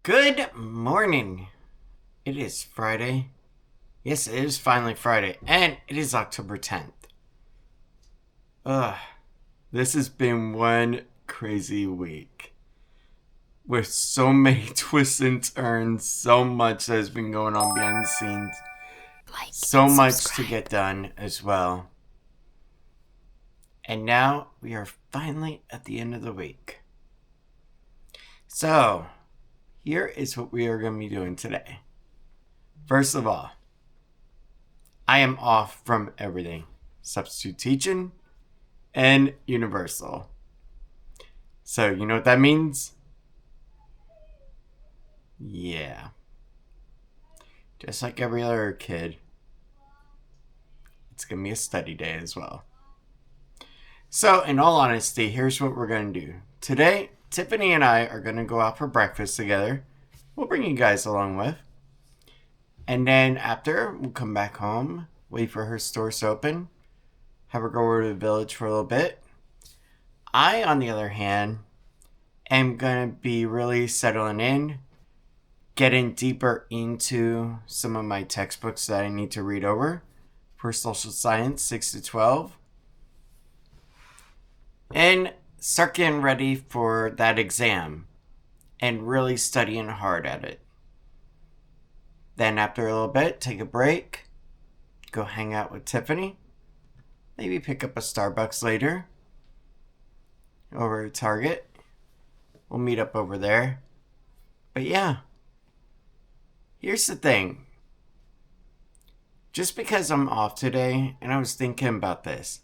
Good morning. It is Friday. Yes, it is finally Friday, and it is October 10th. This has been one crazy week with so many twists and turns, so much that has been going on behind the scenes, so much to get done as well. And now we are finally at the end of the week. So, here is what we are going to be doing today. First of all, I am off from everything. Substitute teaching and Universal. So, you know what that means? Yeah. Just like every other kid, it's going to be a study day as well. So, in all honesty, here's what we're going to do. Today, Tiffany and I are going to go out for breakfast together. We'll bring you guys along with. And then after, we'll come back home, wait for her stores to open, have her go over to the village for a little bit. I, on the other hand, am going to be really settling in, getting deeper into some of my textbooks that I need to read over for social science 6 to 12. And start getting ready for that exam and really studying hard at it. Then after a little bit, take a break, go hang out with Tiffany, maybe pick up a Starbucks later over at Target. We'll meet up over there. But yeah, here's the thing. Just because I'm off today, and I was thinking about this,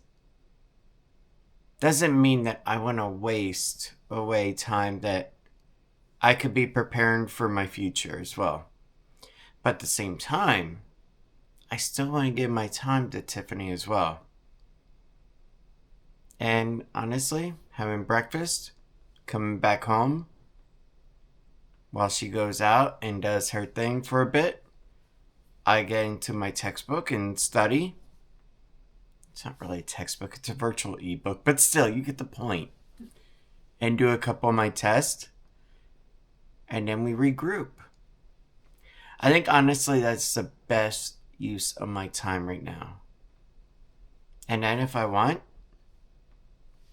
doesn't mean that I want to waste away time that I could be preparing for my future as well. But at the same time, I still want to give my time to Tiffany as well. And honestly, having breakfast, coming back home, while she goes out and does her thing for a bit, I get into my textbook and study. It's not really a textbook, it's a virtual ebook, but still, you get the point. And do a couple of my tests, and then we regroup. I think honestly that's the best use of my time right now. And then if I want,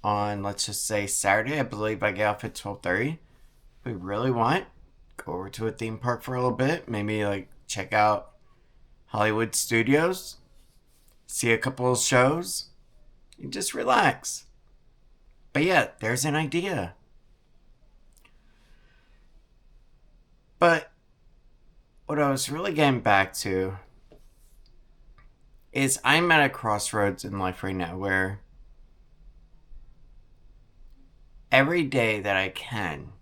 on let's just say Saturday, I believe I get off at 12:30. If we really want, go over to a theme park for a little bit. Maybe like check out Hollywood Studios. See a couple of shows. And just relax. But yeah, there's an idea. But what I was really getting back to is I'm at a crossroads in life right now where every day that I can,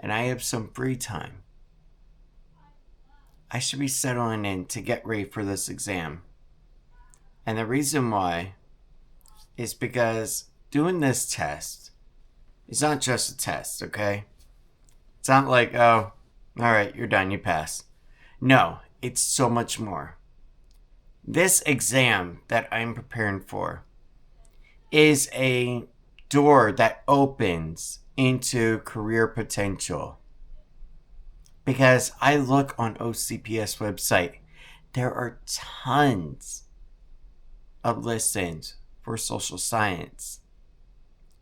and I have some free time, I should be settling in to get ready for this exam. And the reason why is because doing this test is not just a test, okay? It's not like, oh, all right, you're done, you pass. No, it's so much more. This exam that I'm preparing for is a door that opens into career potential. Because I look on OCPS website, there are tons of listings for social science,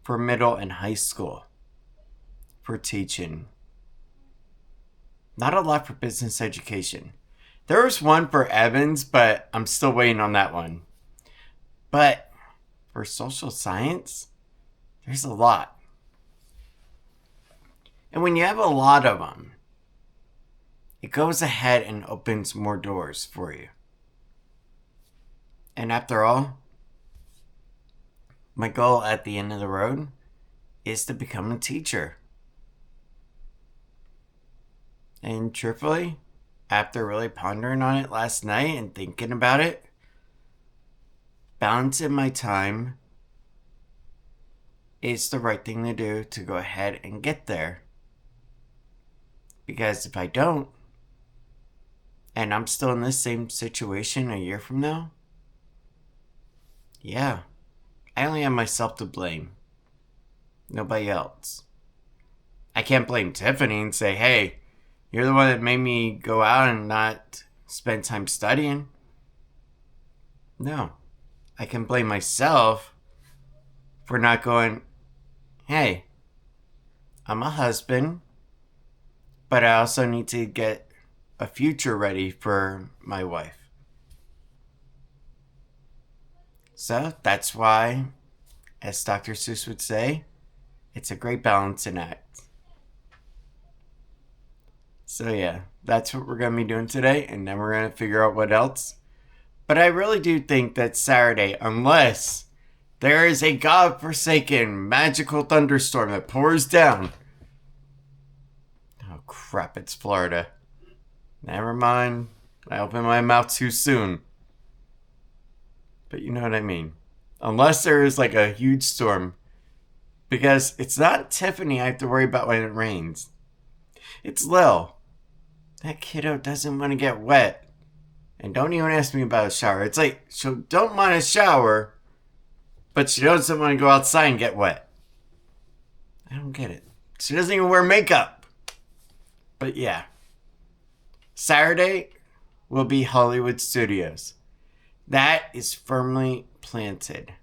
for middle and high school, for teaching. Not a lot for business education. There was one for Evans, but I'm still waiting on that one. But for social science, there's a lot. And when you have a lot of them, it goes ahead and opens more doors for you. And after all, my goal at the end of the road is to become a teacher. And truthfully, after really pondering on it last night and thinking about it, balancing my time is the right thing to do to go ahead and get there. Because if I don't, and I'm still in this same situation a year from now, yeah, I only have myself to blame. Nobody else. I can't blame Tiffany and say, hey, you're the one that made me go out and not spend time studying. No. I can blame myself for not going, hey, I'm a husband, but I also need to get a future ready for my wife. So that's why, as Dr. Seuss would say, it's a great balancing act. So yeah, that's what we're going to be doing today, and then we're going to figure out what else. But I really do think that Saturday, unless there is a godforsaken magical thunderstorm that pours down. Oh crap, it's Florida. Never mind. I opened my mouth too soon. But you know what I mean. Unless there is like a huge storm. Because it's not Tiffany I have to worry about when it rains. It's Lil. That kiddo doesn't want to get wet. And don't even ask me about a shower. It's like, she don't mind a shower, but she doesn't want to go outside and get wet. I don't get it. She doesn't even wear makeup. But yeah. Saturday will be Hollywood Studios. That is firmly planted.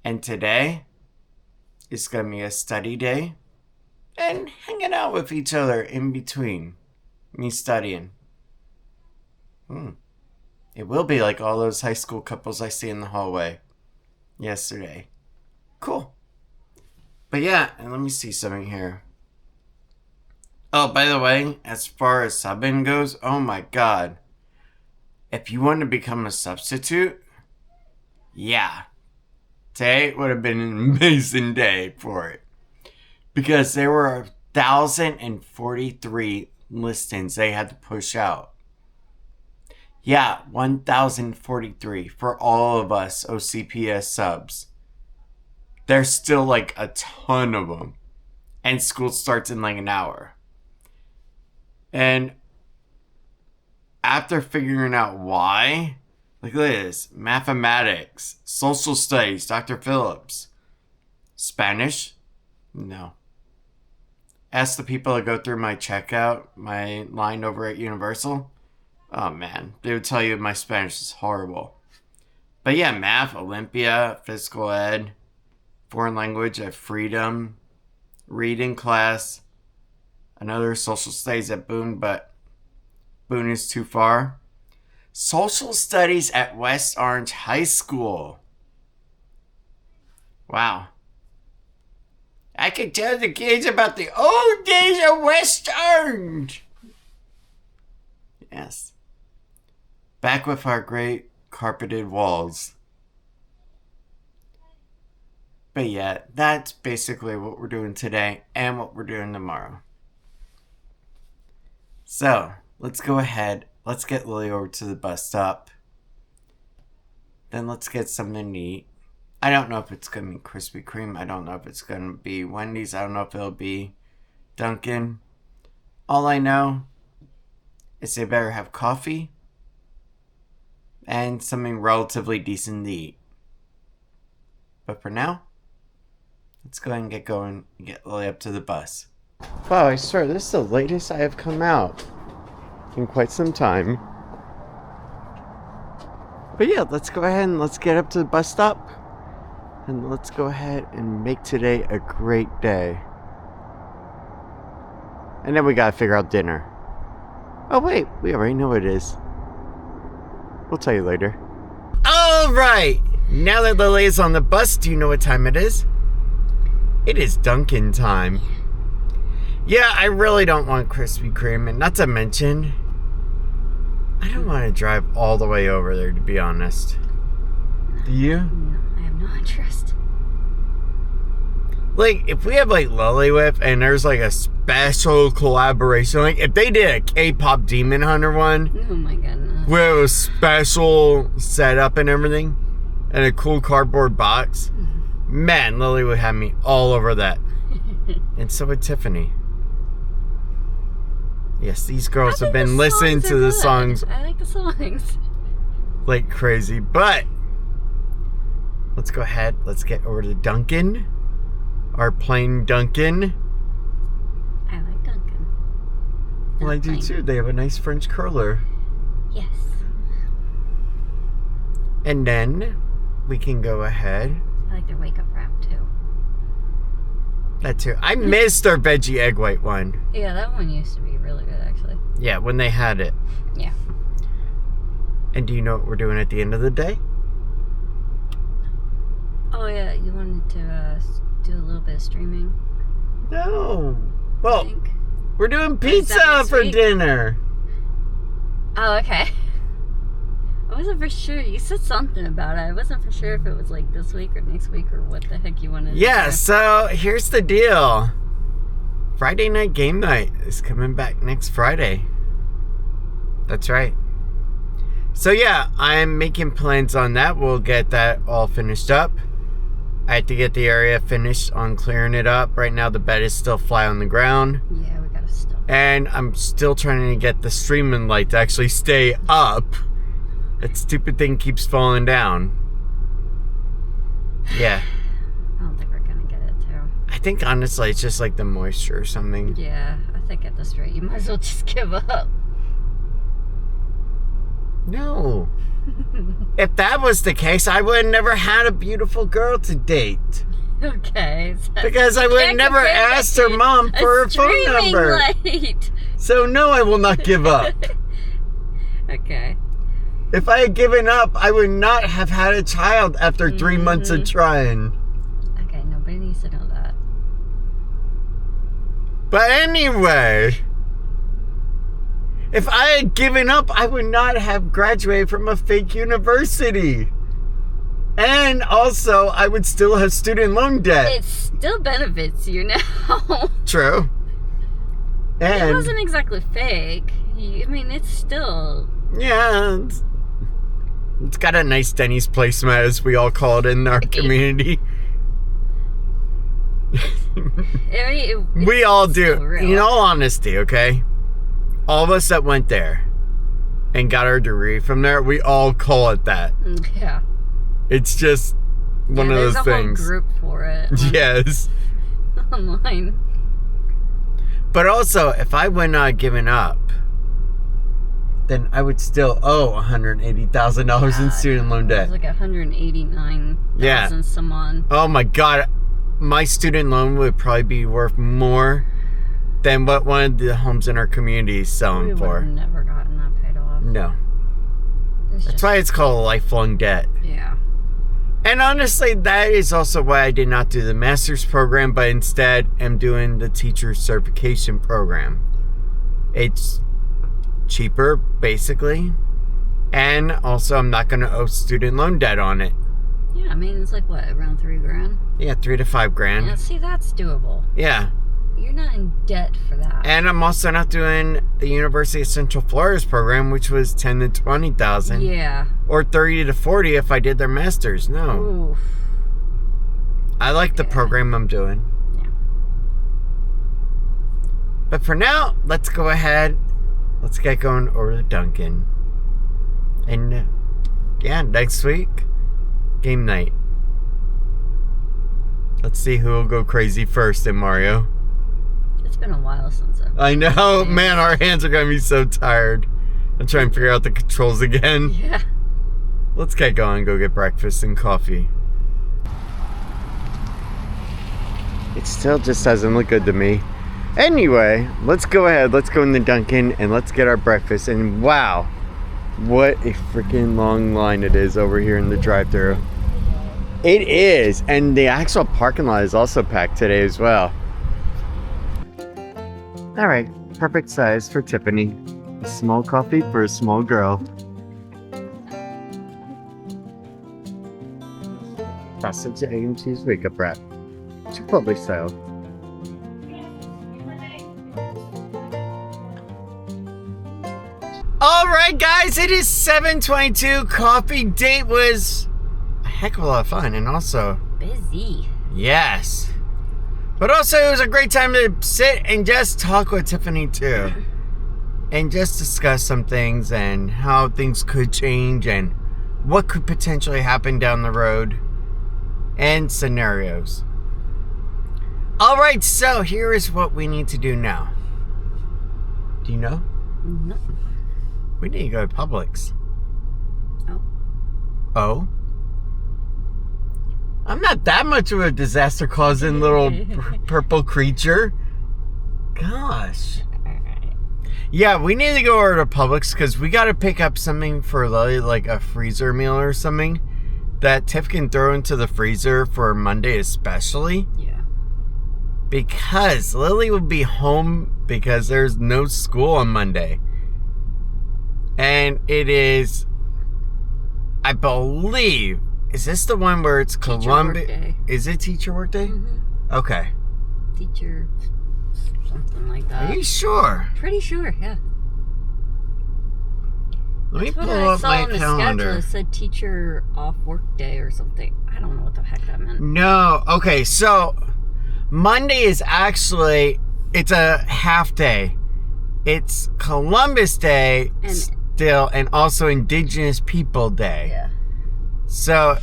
And today is going to be a study day and hanging out with each other in between me studying. It will be like all those high school couples I see in the hallway yesterday. Cool. But yeah, and let me see something here. Oh, by the way, as far as subbing goes, oh my god. If you want to become a substitute, yeah. Today would have been an amazing day for it. Because there were 1,043 listings they had to push out. Yeah, 1,043 for all of us OCPS subs. There's still like a ton of them. And school starts in like an hour. And after figuring out why, look at this. Mathematics, social studies, Dr. Phillips. Spanish? No. Ask the people that go through my checkout, my line over at Universal. Oh man, they would tell you my Spanish is horrible. But yeah, math, Olympia, physical ed, foreign language at Freedom, reading class, another social studies at Boone, but Boone is too far. Social studies at West Orange High School. Wow. I could tell the kids about the old days of West Orange. Yes. Back with our great carpeted walls. But yeah, that's basically what we're doing today and what we're doing tomorrow. So, let's go ahead. Let's get Lily over to the bus stop. Then let's get something to eat. I don't know if it's going to be Krispy Kreme. I don't know if it's going to be Wendy's. I don't know if it'll be Dunkin'. All I know is they better have coffee and something relatively decent to eat. But for now, let's go ahead and get going and get Lily up to the bus. Wow, I swear, this is the latest I have come out in quite some time. But yeah, let's go ahead and let's get up to the bus stop. And let's go ahead and make today a great day. And then we gotta figure out dinner. Oh wait, we already know what it is. We'll tell you later. Alright! Now that Lily is on the bus, do you know what time it is? It is Dunkin' time. Yeah, I really don't want Krispy Kreme, and not to mention, I don't want to drive all the way over there, to be honest. Do you? No, I have no interest. Like, if we have, like, Lily with, and there's, like, a special collaboration, like, if they did a K-pop Demon Hunter one, Oh my goodness. where it was special setup and everything, and a cool cardboard box, man, Lily would have me all over that. And so would Tiffany. Yes, these girls have been listening to the songs I like the songs. like crazy, but let's go ahead. Let's get over to Dunkin'. our plain Dunkin'. I like Dunkin'. Well, I do Plain. too. They have a nice French curler. Yes. And then we can go ahead. I like their wake up wrap too. That too. I missed our veggie egg white one. Yeah, that one used to be really good actually. Yeah, when they had it. Yeah. And do you know what we're doing at the end of the day? Oh yeah, you wanted to do a little bit of streaming. No. I Well, think. we're doing is that pizza next for week? dinner. Oh, okay. I wasn't for sure. You said something about it. I wasn't for sure if it was like this week or next week or what the heck you wanted Yeah, to do. so here's the deal. Friday night game night is coming back next Friday. That's right. So yeah, I'm making plans on that. We'll get that all finished up. I have to get the area finished on clearing it up. Right now the bed is still flat on the ground. Yeah, we gotta stop. And I'm still trying to get the streaming light to actually stay up. That stupid thing keeps falling down. Yeah. I don't think we're gonna get it too. I think honestly it's just like the moisture or something. Yeah, I think at this rate you might as well just give up. No. If that was the case, I would have never had a beautiful girl to date. Okay. So Because I would have can't never compare that asked her to mom for a her phone streaming number. light. So no, I will not give up. Okay. If I had given up, I would not have had a child after 3 months of trying. Okay, nobody needs to know that. But anyway, if I had given up, I would not have graduated from a fake university. And also, I would still have student loan debt. It still benefits you now. True. It And wasn't exactly fake. I mean, it's still... yeah, it's got a nice Denny's placemat, as we all call it in our community. We all do. real. In all honesty, okay? All of us that went there and got our degree from there, we all call it that. Yeah. It's just one of those there's things. a whole group for it. Yes. Online. But also, if I would not have given up, then I would still owe $180,000 in student loan It debt. was like 189,000 Yeah. some on. Oh my God. My student loan would probably be worth more than what one of the homes in our community is We selling would for. have never gotten that paid off. No. It's That's just- why it's called a lifelong debt. Yeah. And honestly, that is also why I did not do the master's program, but instead am doing the teacher certification program. It's cheaper, basically. And also, I'm not going to owe student loan debt on it. Yeah, I mean, it's like, what, around $3,000? Yeah, $3,000 to $5,000. Yeah, see, that's doable. Yeah. You're not in debt for that. And I'm also not doing the University of Central Florida's program, which was $10,000 to $20,000. Yeah. Or $30,000 to $40,000 if I did their master's. No. Oof. I like the Yeah. program I'm doing. Yeah. But for now, let's go ahead. Let's get going over to Dunkin'. And yeah, next week, game night. Let's see who will go crazy first in Mario. It's been a while since I've... I know, man, our hands are going to be so tired. I'm trying to figure out the controls again. Yeah. Let's get going, go get breakfast and coffee. It still just doesn't look good to me. Anyway, let's go ahead. Let's go in the Dunkin' and let's get our breakfast. And wow, what a freaking long line it is over here in the drive-thru. It is, and the actual parking lot is also packed today as well. All right, perfect size for Tiffany. A small coffee for a small girl. Sausage, egg, and cheese wake-up wrap. Chipotle style. Alright guys, it is 7:22. Coffee date was a heck of a lot of fun, and also, Busy. yes. But also it was a great time to sit and just talk with Tiffany too. And just discuss some things and how things could change and what could potentially happen down the road. And scenarios. All right, so here is what we need to do now. Do you know? No. We need to go to Publix. Oh. Oh? I'm not that much of a disaster-causing little purple creature. Gosh. Yeah, we need to go over to Publix because we got to pick up something for Lily, like a freezer meal or something that Tiff can throw into the freezer for Monday especially. Yeah. Because Lily will be home because there's no school on Monday. And it is, I believe, is this the one where it's Columbia? Is it teacher work day? Mm-hmm. Okay. Teacher something like that. Are you sure? Pretty sure, yeah. Let me pull up my calendar. It said teacher off work day or something. I don't know what the heck that meant. No. Okay, so Monday is actually, it's a half day. It's Columbus Day still, and also Indigenous People Day. Yeah. So,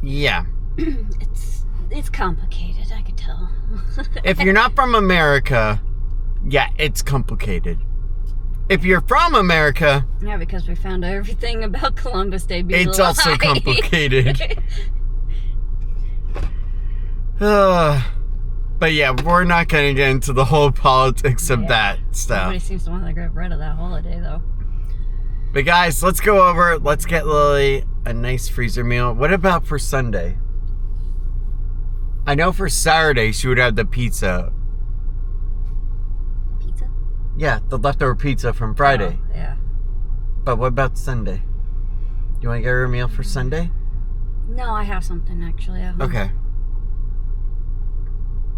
yeah. It's complicated, I could tell. If you're not from America, yeah, it's complicated. If you're from America... Yeah, because we found out everything about Columbus Day being it's also complicated. But yeah, we're not going to get into the whole politics of that stuff. Nobody seems to want to get rid of that holiday, though. But guys, let's go over. Let's get Lily a nice freezer meal. What about for Sunday? I know for Saturday she would have the pizza. Pizza? Yeah, the leftover pizza from Friday. Oh, yeah. But what about Sunday? You want to get her a meal for Sunday? No, I have something actually at home. Okay.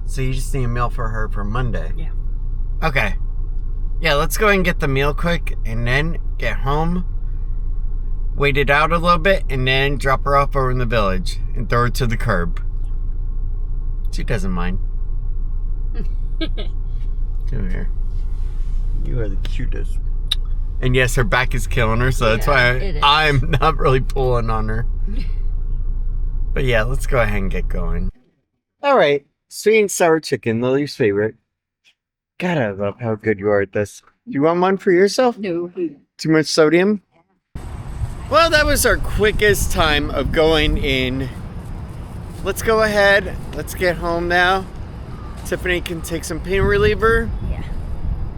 So you just need a meal for her for Monday? Yeah. Okay. Yeah, let's go ahead and get the meal quick and then get home, wait it out a little bit, and then drop her off over in the village and throw her to the curb. She doesn't mind. Come here. You are the cutest. And yes, her back is killing her, so that's why I'm not really pulling on her. But yeah, let's go ahead and get going. All right. Sweet and sour chicken, Lily's favorite. God, I love how good you are at this. Do you want one for yourself? No. Too much sodium? Well, that was our quickest time of going in. Let's go ahead. Let's get home now. Tiffany can take some pain reliever. Yeah.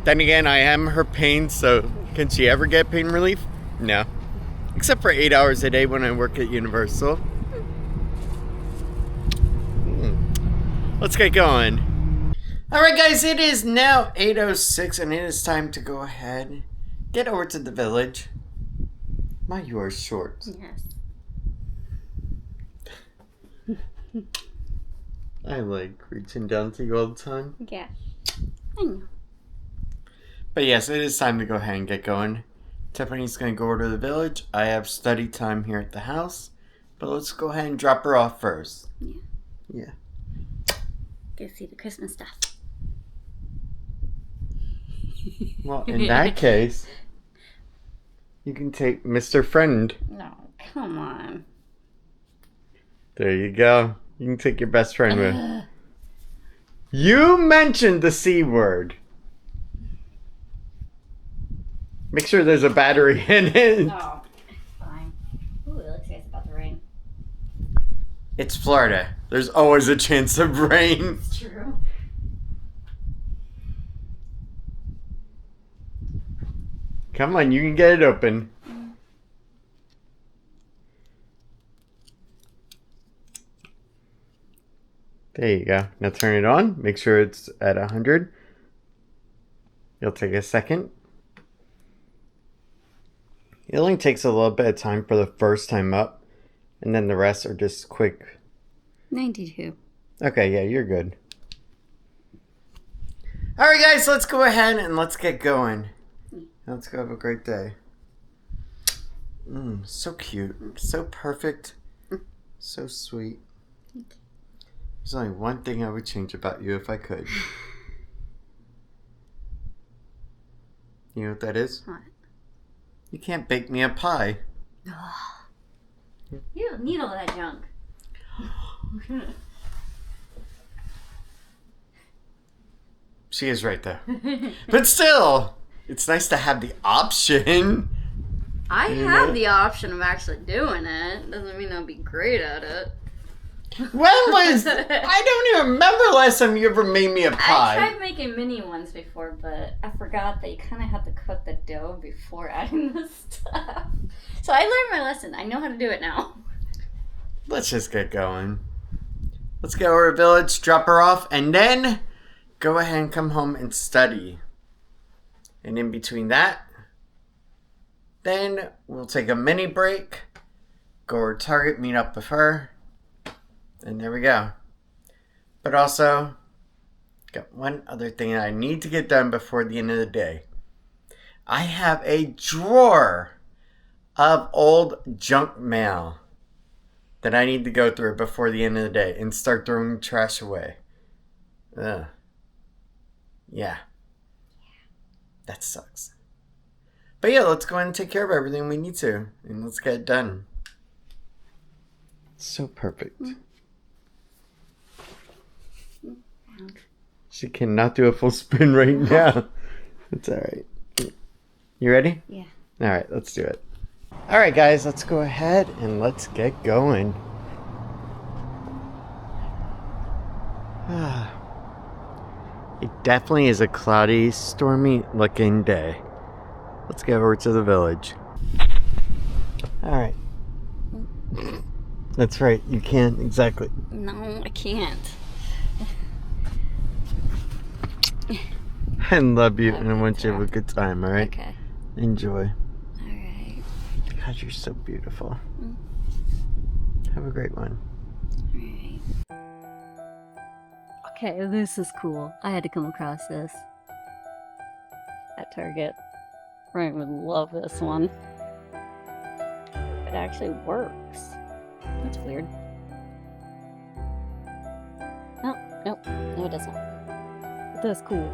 Then again, I am her pain, so can she ever get pain relief? No. Except for 8 hours a day when I work at Universal. Let's get going. Alright guys, it is now 8:06 and it is time to go ahead, get over to the village. My, you are short. Yes. I like reaching down to you all the time. Yeah. I know. But yes, it is time to go ahead and get going. Tiffany's going to go over to the village. I have study time here at the house. But let's go ahead and drop her off first. Yeah. Yeah. Go see the Christmas stuff. Well, in that case, you can take Mr. Friend. No, come on. There you go. You can take your best friend with. You mentioned the C word. Make sure there's a battery in it. No, it's fine. Ooh, it looks like it's about to rain. It's Florida. There's always a chance of rain. It's true. Come on, you can get it open. There you go. Now turn it on. Make sure it's at 100. It'll take a second. It only takes a little bit of time for the first time up. And then the rest are just quick. 92. Okay, yeah, you're good. Alright guys, let's go ahead and let's get going. Let's go have a great day. So cute. So perfect. So sweet. There's only one thing I would change about you if I could. You know what that is? What? You can't bake me a pie. You don't need all that junk. She is right there. But still, it's nice to have the option. I have the option of actually doing it. Doesn't mean I'll be great at it. I don't even remember last time you ever made me a pie. I tried making mini ones before, but I forgot that you kind of have to cook the dough before adding the stuff. So I learned my lesson. I know how to do it now. Let's just get going. Let's go to our village, drop her off, and then go ahead and come home and study. And in between that, then we'll take a mini break, go to Target, meet up with her, and there we go. But also, got one other thing that I need to get done before the end of the day. I have a drawer of old junk mail that I need to go through before the end of the day and start throwing trash away. Ugh. Yeah. That sucks. But yeah, let's go ahead and take care of everything we need to. And let's get it done. So perfect. She cannot do a full spin right now. It's alright. You ready? Yeah. Alright, let's do it. Alright guys, let's go ahead and let's get going. It definitely is a cloudy, stormy looking day. Let's get over to the village. Alright. That's right, you can't, exactly. No, I can't. I love you and I want you to have a good time, alright? Okay. Enjoy. Alright. God, you're so beautiful. Have a great one. Alright. Okay, this is cool. I had to come across this at Target. Ryan would love this one. It actually works. That's weird. Oh, nope. No, it doesn't. But that's cool.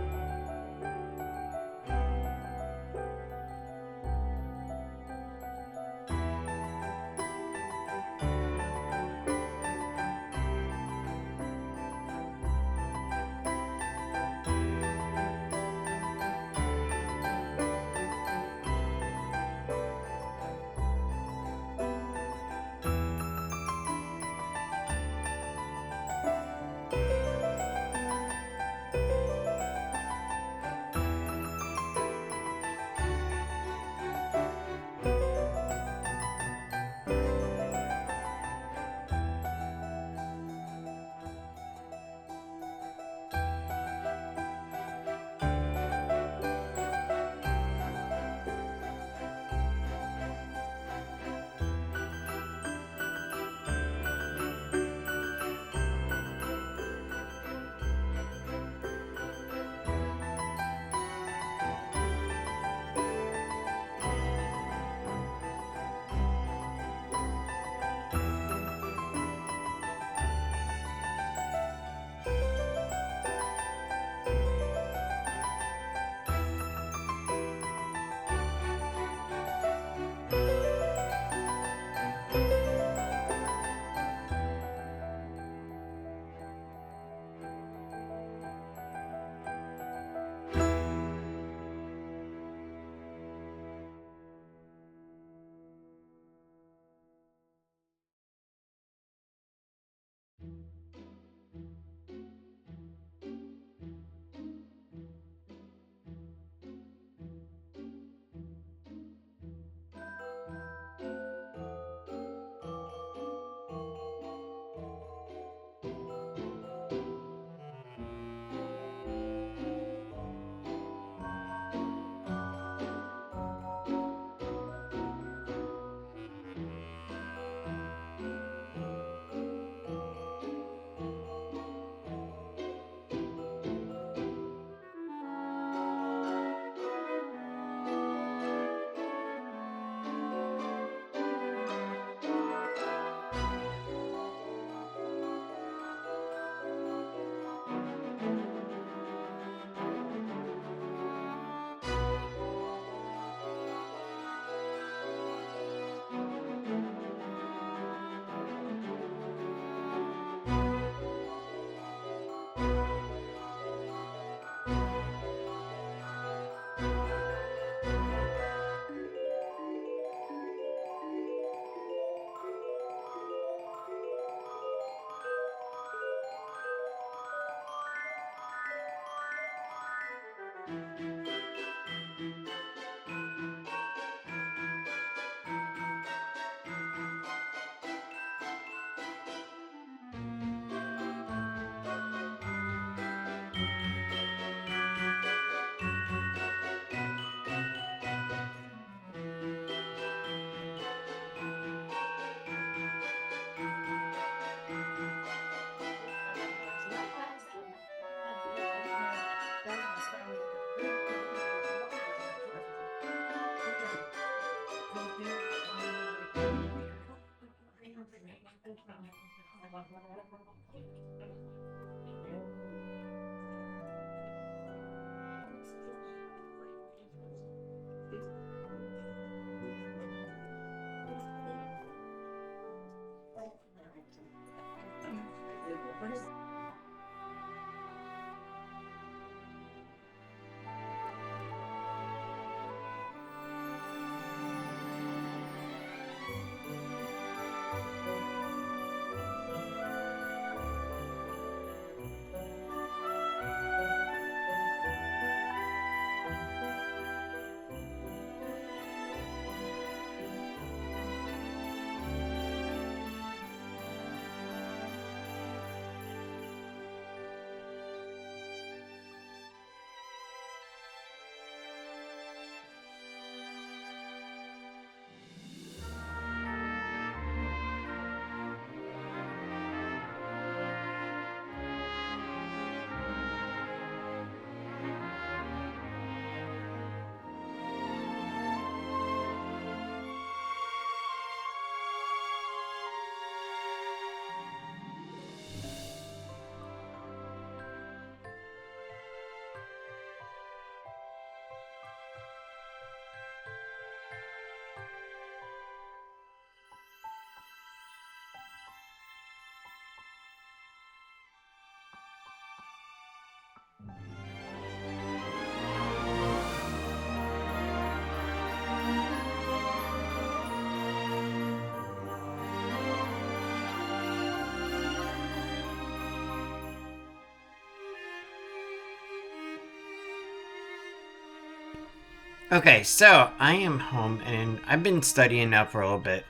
Okay, so I am home and I've been studying now for a little bit.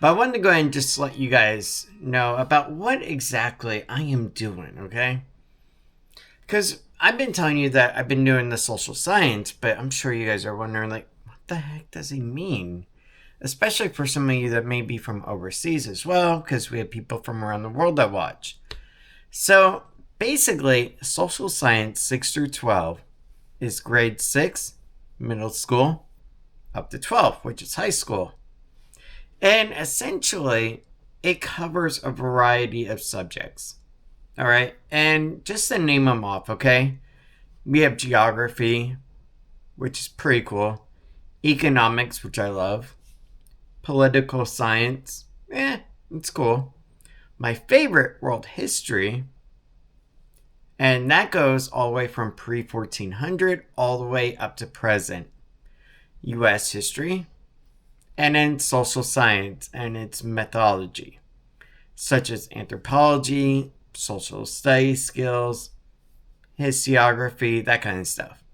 But I wanted to go ahead and just let you guys know about what exactly I am doing, okay? Because I've been telling you that I've been doing the social science, but I'm sure you guys are wondering, like, what the heck does he mean? Especially for some of you that may be from overseas as well, because we have people from around the world that watch. So basically, social science 6 through 12 is grade 6, middle school, up to 12, which is high school. And essentially, it covers a variety of subjects. All right. And just to name them off, okay? We have geography, which is pretty cool. Economics, which I love. Political science. It's cool. My favorite, world history. And that goes all the way from pre-1400 all the way up to present. U.S. history. And then social science and its methodology, such as anthropology, social studies skills, historiography, that kind of stuff.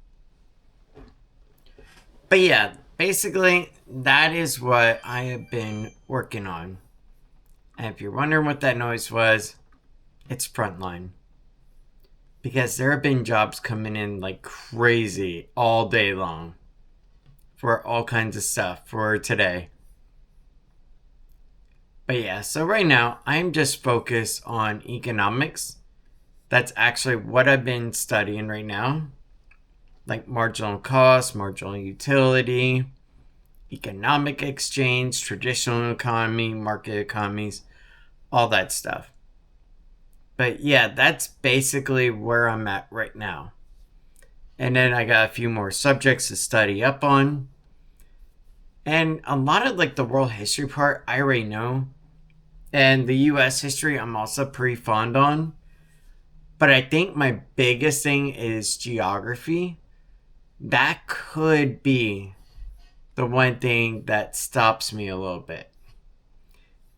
But yeah, basically, that is what I have been working on. And if you're wondering what that noise was, it's Frontline. Because there have been jobs coming in like crazy all day long. For all kinds of stuff for today. But yeah, so right now I'm just focused on economics. That's actually what I've been studying right now. Like marginal cost, marginal utility, economic exchange, traditional economy, market economies, all that stuff. But yeah, that's basically where I'm at right now. And then I got a few more subjects to study up on. And a lot of like the world history part, I already know. And the US history, I'm also pretty fond on. But I think my biggest thing is geography. That could be the one thing that stops me a little bit.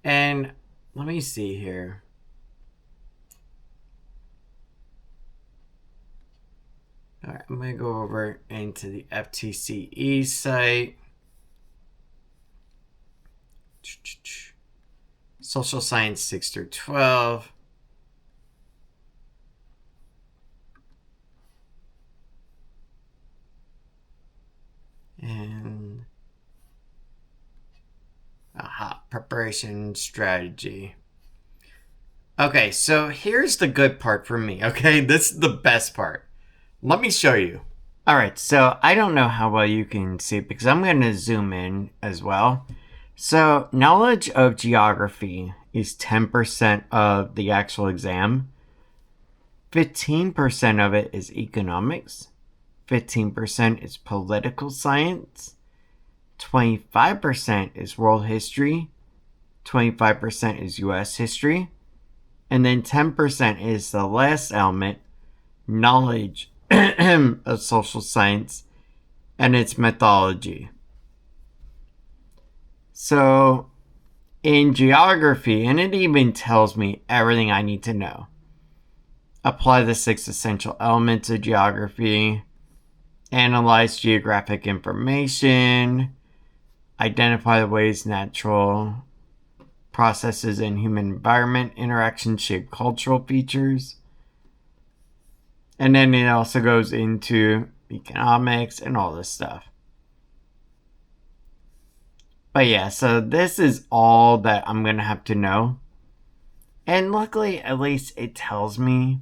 And let me see here. All right, I'm going to go over into the FTCE site. Social science 6 through 12. And preparation strategy. Okay, so here's the good part for me, okay? This is the best part. Let me show you. All right, so I don't know how well you can see it because I'm going to zoom in as well. So knowledge of geography is 10% of the actual exam. 15% of it is economics. 15% is political science. 25% is world history. 25% is US history. And then 10% is the last element, knowledge of social science and its methodology. So in geography, and it even tells me everything I need to know. Apply the 6 essential elements of geography. Analyze geographic information. Identify the ways natural processes and human environment interactions shape cultural features. And then it also goes into economics and all this stuff. But yeah, so this is all that I'm going to have to know. And luckily, at least it tells me.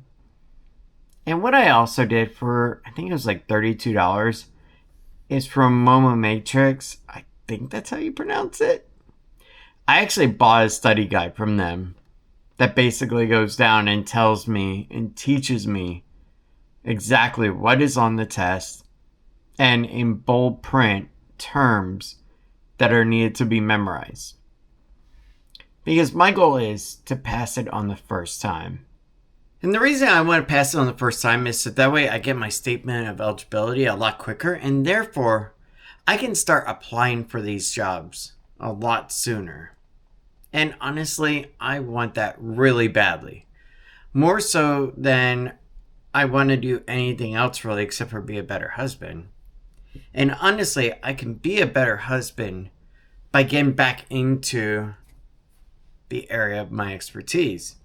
And what I also did for, I think it was like $32, is from Momo Matrix. I think that's how you pronounce it. I actually bought a study guide from them that basically goes down and tells me and teaches me exactly what is on the test and in bold print terms that are needed to be memorized. Because my goal is to pass it on the first time. And the reason I want to pass it on the first time is so that way I get my statement of eligibility a lot quicker, and therefore I can start applying for these jobs a lot sooner. And honestly, I want that really badly. More so than I want to do anything else really except for be a better husband. And honestly, I can be a better husband by getting back into the area of my expertise.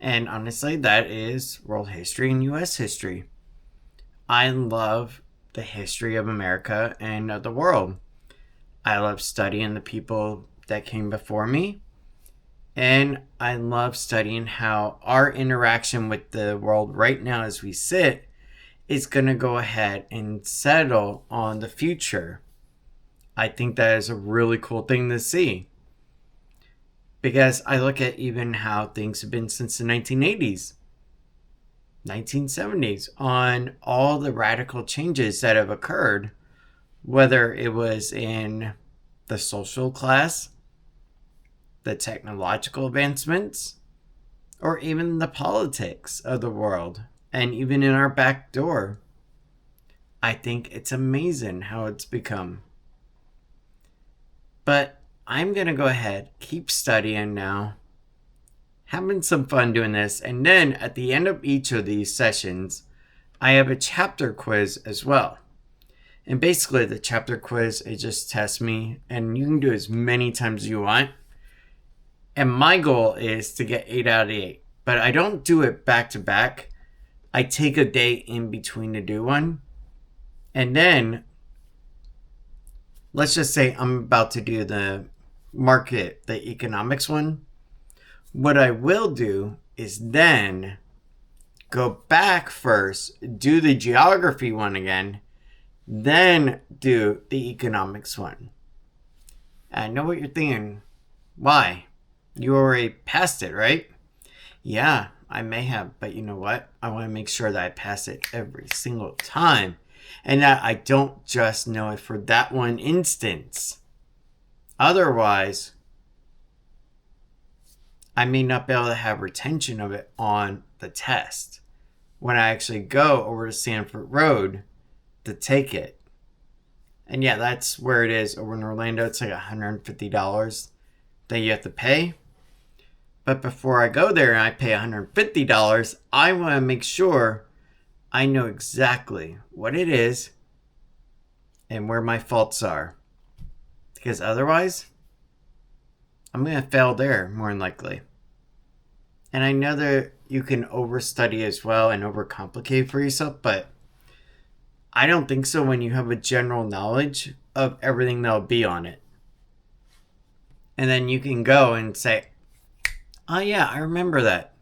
And honestly, that is world history and U.S. history. I love the history of America and of the world. I love studying the people that came before me. And I love studying how our interaction with the world right now as we sit is going to go ahead and settle on the future. I think that is a really cool thing to see. Because I look at even how things have been since the 1980s, 1970s, on all the radical changes that have occurred, whether it was in the social class, the technological advancements, or even the politics of the world, and even in our back door. I think it's amazing how it's become. But I'm going to go ahead, keep studying now, having some fun doing this, and then at the end of each of these sessions, I have a chapter quiz as well. And basically the chapter quiz, it just tests me, and you can do as many times as you want. And my goal is to get 8 out of 8. But I don't do it back to back. I take a day in between to do one. And then, let's just say I'm about to do the market, the economics one. What I will do is then go back first, do the geography one again, then do the economics one. I know what you're thinking. Why? You already passed it, right? Yeah, I may have, but you know what? I want to make sure that I pass it every single time. And that I don't just know it for that one instance. Otherwise, I may not be able to have retention of it on the test when I actually go over to Sanford Road to take it. And yeah, that's where it is over in Orlando. It's like $150 that you have to pay. But before I go there and I pay $150, I want to make sure I know exactly what it is and where my faults are. Because otherwise, I'm going to fail there more than likely. And I know that you can overstudy as well and overcomplicate for yourself, but I don't think so when you have a general knowledge of everything that'll be on it. And then you can go and say, oh yeah, I remember that.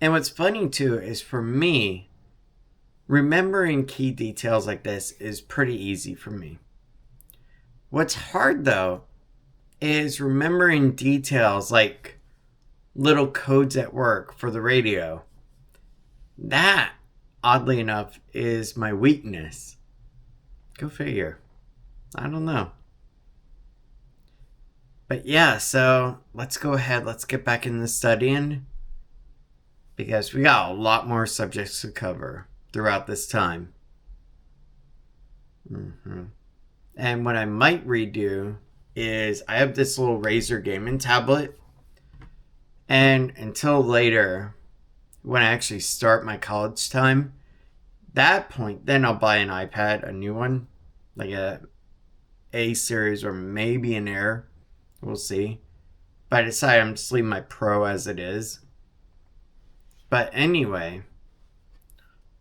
And what's funny too is for me, remembering key details like this is pretty easy for me. What's hard though is remembering details like little codes at work for the radio. That, oddly enough, is my weakness. Go figure. I don't know. But yeah, so let's go ahead. Let's get back into studying. Because we got a lot more subjects to cover throughout this time. And what I might redo is I have this little Razer gaming tablet. And until later, when I actually start my college time, that point, then I'll buy an iPad, a new one, like a series or maybe an Air. We'll see. But I decided I'm just leaving my Pro as it is. But anyway,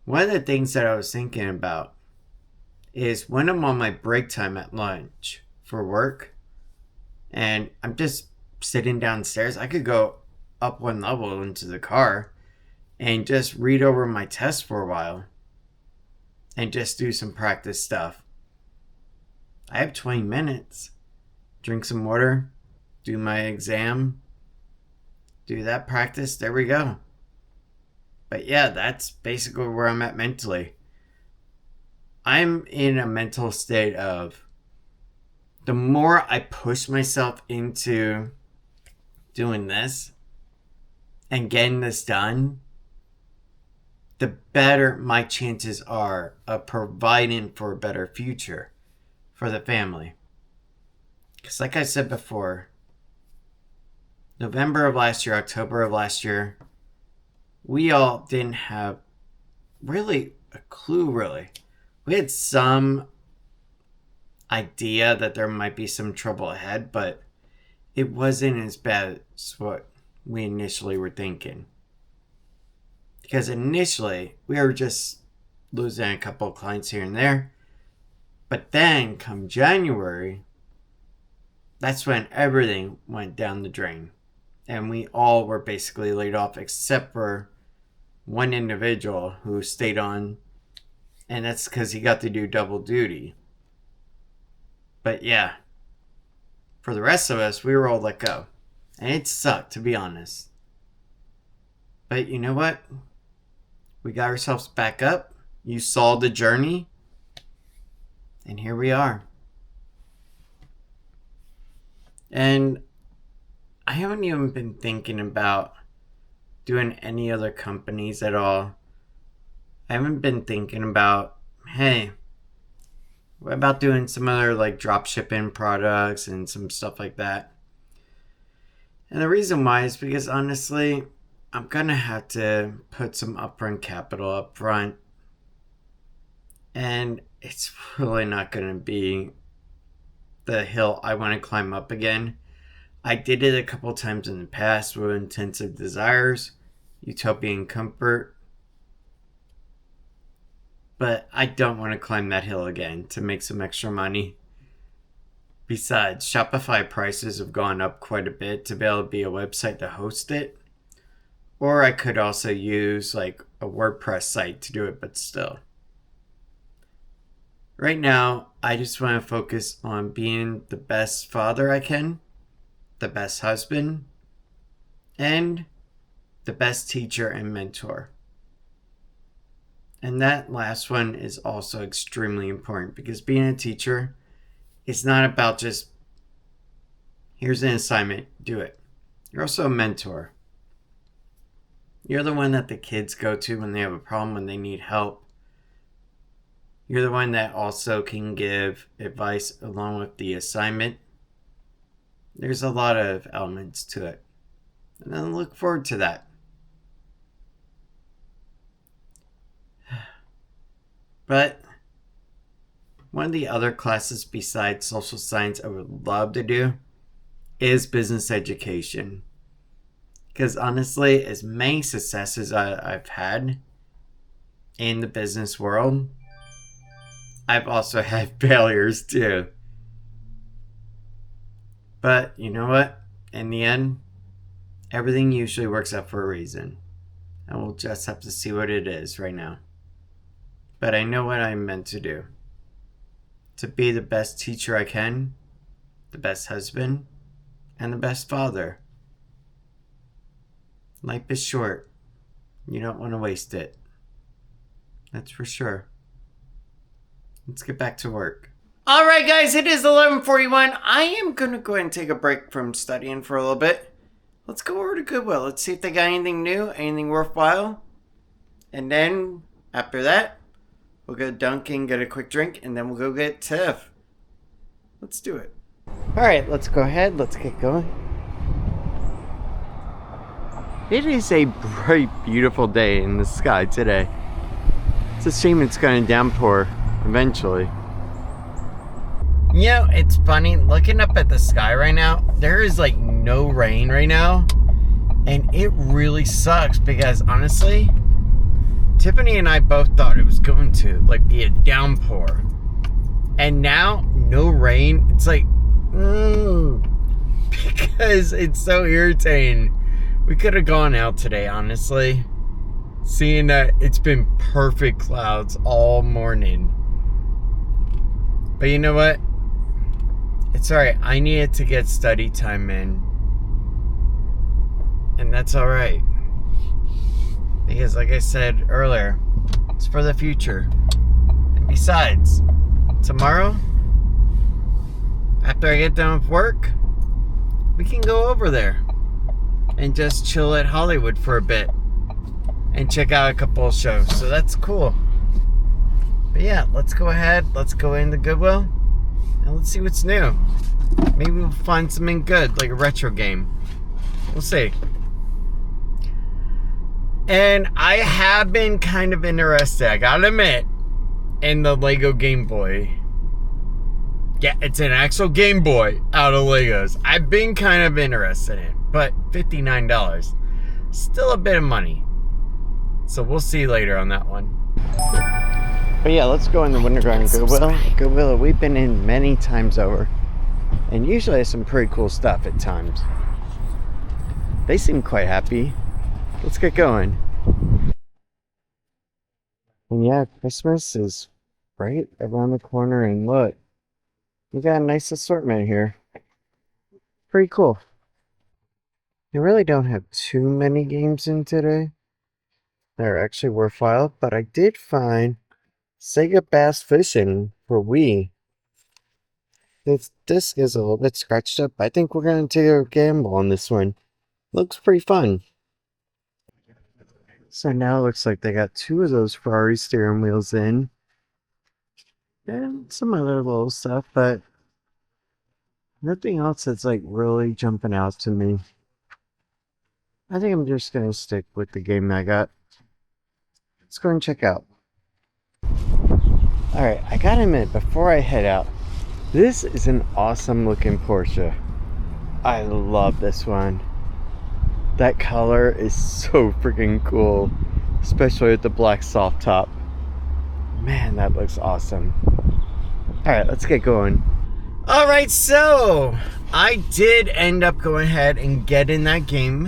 one of the things that I was thinking about is when I'm on my break time at lunch for work and I'm just sitting downstairs, I could go up one level into the car and just read over my test for a while and just do some practice stuff. I have 20 minutes. Drink some water, do my exam, do that practice. There we go. But yeah, that's basically where I'm at mentally. I'm in a mental state of the more I push myself into doing this and getting this done, the better my chances are of providing for a better future for the family. Because like I said before, November of last year, October of last year, we all didn't have really a clue, really, we had some idea that there might be some trouble ahead, but it wasn't as bad as what we initially were thinking. Because initially, we were just losing a couple of clients here and there. But then, come January, that's when everything went down the drain. And we all were basically laid off except for one individual who stayed on. And that's because he got to do double duty. But yeah, for the rest of us, we were all let go. And it sucked, to be honest. But you know what? We got ourselves back up. You saw the journey. And here we are. And I haven't even been thinking about doing any other companies at all. I haven't been thinking about, hey, what about doing some other like drop shipping products and some stuff like that? And the reason why is because honestly, I'm gonna have to put some upfront capital up front. And it's really not gonna be the hill I want to climb up again. I did it a couple times in the past with Intensive Desires, Utopian Comfort. But I don't want to climb that hill again to make some extra money. Besides, Shopify prices have gone up quite a bit to be able to be a website to host it. Or I could also use like a WordPress site to do it, but still. Right now, I just want to focus on being the best father I can, the best husband, and the best teacher and mentor. And that last one is also extremely important because being a teacher is not about just, here's an assignment, do it. You're also a mentor. You're the one that the kids go to when they have a problem, when they need help. You're the one that also can give advice along with the assignment. There's a lot of elements to it. And I look forward to that. But one of the other classes besides social science I would love to do is business education. Because honestly, as many successes I've had in the business world, I've also had failures too. But you know what? In the end, everything usually works out for a reason. And we'll just have to see what it is right now. But I know what I'm meant to do. To be the best teacher I can, the best husband, and the best father. Life is short. You don't want to waste it. That's for sure. Let's get back to work. Alright guys, it is 11:41. I am going to go ahead and take a break from studying for a little bit. Let's go over to Goodwill. Let's see if they got anything new, anything worthwhile. And then, after that, we'll go to Dunkin', get a quick drink, and then we'll go get Tiff. Let's do it. Alright, let's go ahead. Let's get going. It is a bright, beautiful day in the sky today. It's a shame it's going to downpour eventually. You know, it's funny, looking up at the sky right now, there is like no rain right now. And it really sucks because honestly, Tiffany and I both thought it was going to like be a downpour. And now, no rain. It's like, because it's so irritating. We could have gone out today, honestly. Seeing that it's been perfect clouds all morning. But you know what? It's alright. I needed to get study time in. And that's alright. Because like I said earlier, it's for the future. And besides, tomorrow, after I get done with work, we can go over there and just chill at Hollywood for a bit and check out a couple of shows. So that's cool. But yeah, let's go ahead. Let's go into Goodwill and let's see what's new. Maybe we'll find something good, like a retro game. We'll see. And I have been kind of interested, I gotta admit, and the Lego Game Boy. Yeah, it's an actual Game Boy out of Legos. I've been kind of interested in it, but $59. Still a bit of money. So we'll see later on that one. But yeah, let's go in the Winter Garden Goodwill. Goodwill we've been in many times over. And usually has some pretty cool stuff at times. They seem quite happy. Let's get going. And yeah, Christmas is right around the corner, and look, we got a nice assortment here. Pretty cool. They really don't have too many games in today that are actually worthwhile, but I did find Sega Bass Fishing for Wii. This disc is a little bit scratched up. I think we're going to take a gamble on this one. Looks pretty fun. So now it looks like they got 2 of those Ferrari steering wheels in. And some other little stuff, but nothing else that's like really jumping out to me. I think I'm just going to stick with the game I got. Let's go and check out. Alright, I gotta admit, before I head out, this is an awesome looking Porsche. I love this one. That color is so freaking cool, especially with the black soft top. Man, that looks awesome. Alright, let's get going. Alright, so I did end up going ahead and getting that game.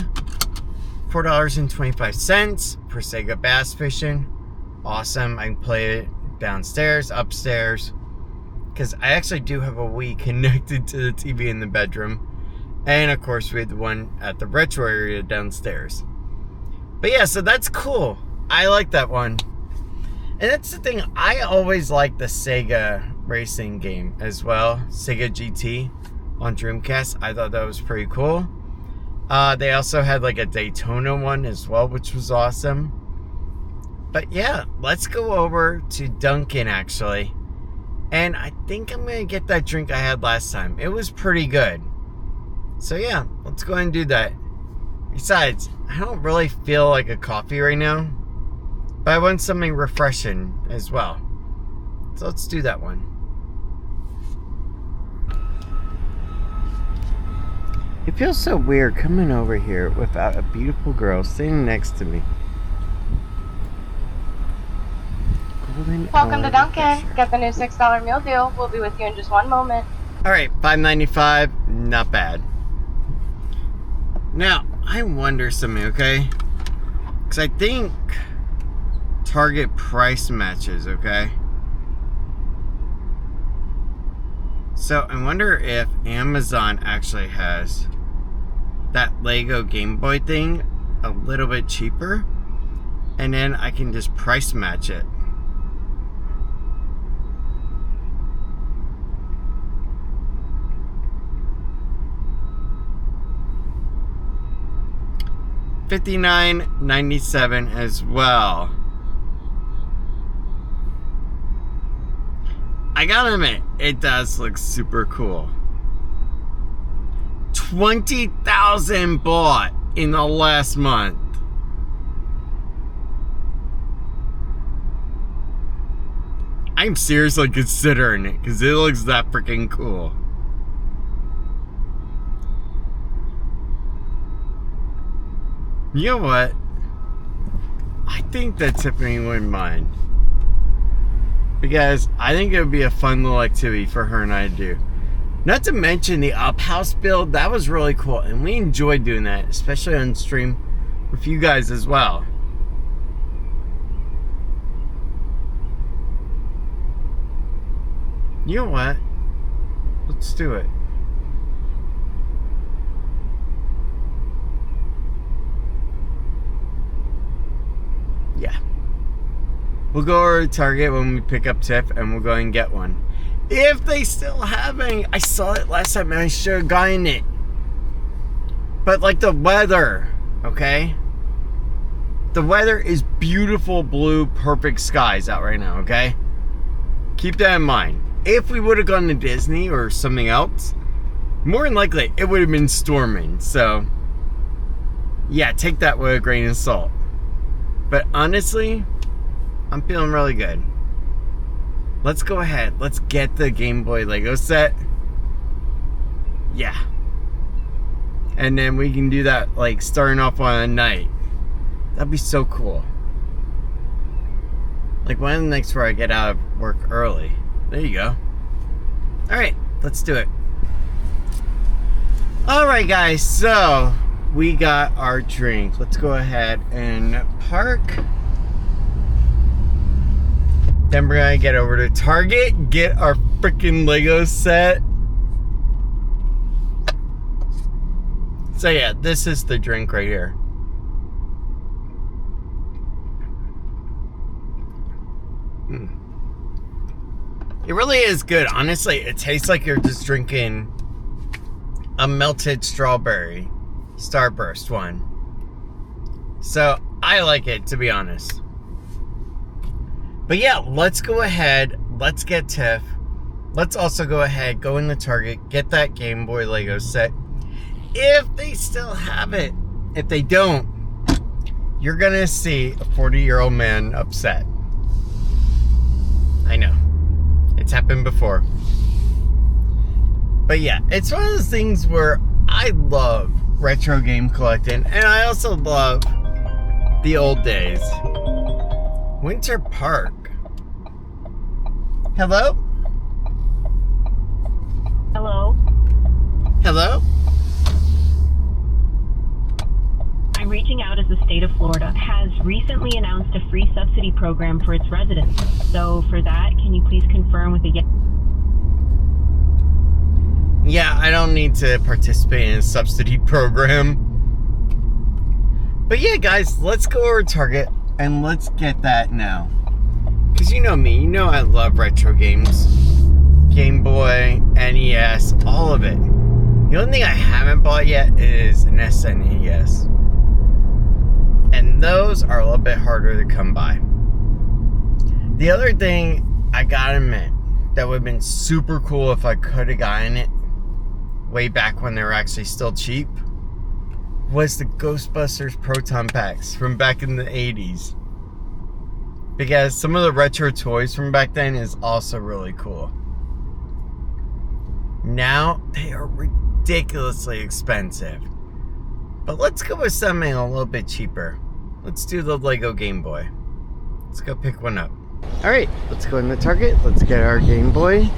$4.25 for Sega Bass Fishing. Awesome. I can play it downstairs, upstairs, because I actually do have a Wii connected to the TV in the bedroom. And of course we had the one at the retro area downstairs. But yeah, so that's cool. I like that one. And that's the thing, I always like the Sega racing game as well. Sega GT on Dreamcast. I thought that was pretty cool. They also had like a Daytona one as well, which was awesome. But yeah, let's go over to Dunkin' actually. And I think I'm going to get that drink I had last time. It was pretty good. So yeah, let's go ahead and do that. Besides, I don't really feel like a coffee right now. But I want something refreshing as well. So let's do that one. It feels so weird coming over here without a beautiful girl sitting next to me. Welcome to Dunkin'. Get the new $6 meal deal. We'll be with you in just one moment. Alright, $5.95, not bad. Now, I wonder something, okay? Because I think Target price matches, okay? So, I wonder if Amazon actually has that Lego Game Boy thing a little bit cheaper. And then I can just price match it. $59.97 as well. I gotta admit, it does look super cool. 20,000 bought in the last month. I'm seriously considering it because it looks that freaking cool. You know what? I think that Tiffany wouldn't mind. Because I think it would be a fun little activity for her and I to do. Not to mention the up house build. That was really cool. And we enjoyed doing that. Especially on stream with you guys as well. You know what? Let's do it. Yeah. We'll go over to Target when we pick up Tiff and we'll go and get one. If they still have any. I saw it last time and I should have gotten it. But like the weather, okay? The weather is beautiful blue, perfect skies out right now, okay? Keep that in mind. If we would have gone to Disney or something else, more than likely it would have been storming. So, yeah, take that with a grain of salt. But honestly, I'm feeling really good. let's go ahead. Let's get the Game Boy Lego set. Yeah. And then we can do that, like, starting off on a night. That'd be so cool. Like, one of the nights where I get out of work early. There you go. Alright, let's do it. Alright, guys, so we got our drink. Let's go ahead and park. Then we're gonna get over to Target, get our freaking Lego set. So yeah, this is the drink right here. It really is good. Honestly, it tastes like you're just drinking a melted strawberry Starburst one. So I like it, to be honest. But yeah, let's go ahead. Let's get Tiff. Let's also go ahead, go into Target, get that Game Boy Lego set. If they still have it. If they don't, you're gonna see a 40-year-old man upset. I know. It's happened before. But yeah, it's one of those things where I love retro game collecting, and I also love the old days. Winter Park. Hello? Hello. Hello? I'm reaching out as the state of Florida has recently announced a free subsidy program for its residents. So for that, can you please confirm with a yes? Yeah, I don't need to participate in a subsidy program. But yeah, guys, let's go over to Target and let's get that now. Because you know me, you know I love retro games. Game Boy, NES, all of it. The only thing I haven't bought yet is an SNES. And those are a little bit harder to come by. The other thing I gotta admit that would have been super cool if I could have gotten it way back when they were actually still cheap was the Ghostbusters Proton Packs from back in the 80s. Because some of the retro toys from back then is also really cool. Now they are ridiculously expensive. But let's go with something a little bit cheaper. Let's do the Lego Game Boy. Let's go pick one up. Alright, let's go into Target. Let's get our Game Boy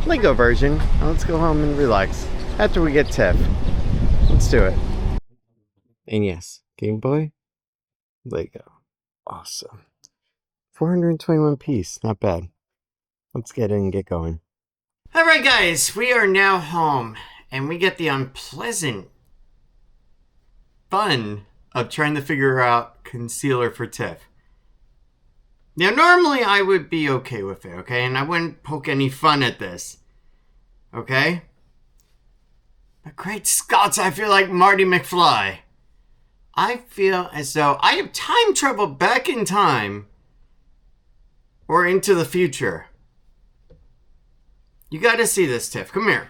Lego version. Now let's go home and relax after we get Tiff. Let's do it. And yes, Game Boy Lego. Awesome. 421 piece. Not bad. Let's get in and get going. Alright guys, we are now home. And we get the unpleasant fun of trying to figure out concealer for Tiff. Now, normally I would be okay with it, okay? And I wouldn't poke any fun at this, okay? But great Scots, I feel like Marty McFly. I feel as though I have time travel back in time or into the future. You gotta see this, Tiff. Come here.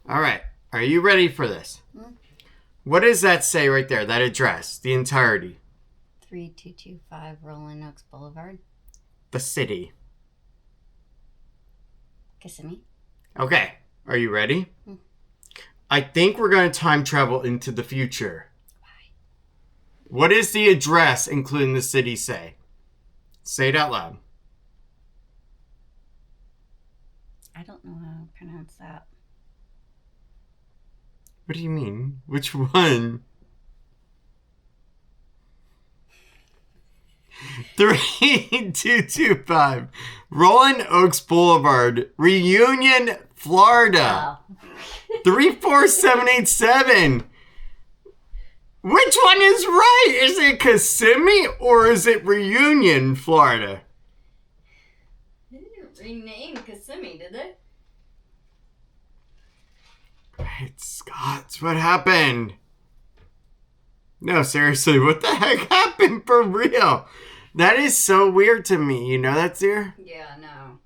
All right, are you ready for this? What does that say right there, that address, the entirety? 3225 Rolling Oaks Boulevard. The city. Kissimmee. Okay, are you ready? I think we're going to time travel into the future. Why? What does the address, including the city, say? Say it out loud. I don't know how to pronounce that. What do you mean? Which one? 3225 Rolling Oaks Boulevard, Reunion, Florida. 34787. Which one is right? Is it Kissimmee or is it Reunion, Florida? They didn't rename Kissimmee, did they? Great Scots, what happened? No, seriously, what the heck happened for real? That is so weird to me. You know that, dear? Yeah, no.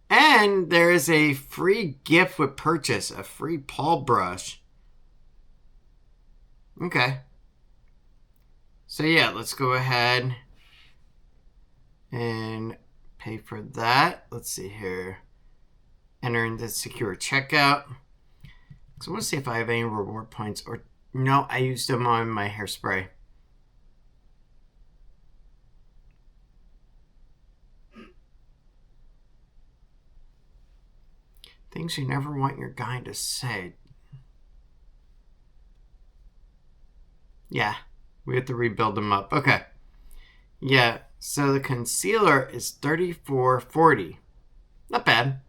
And there is a free gift with purchase, a free Paul brush. Okay. So yeah, let's go ahead and pay for that. Let's see here. Enter into secure checkout. So I want to see if I have any reward points or no, I used them on my hairspray. Things you never want your guy to say. Yeah, we have to rebuild them up. Okay. Yeah, so the concealer is $34.40. Not bad.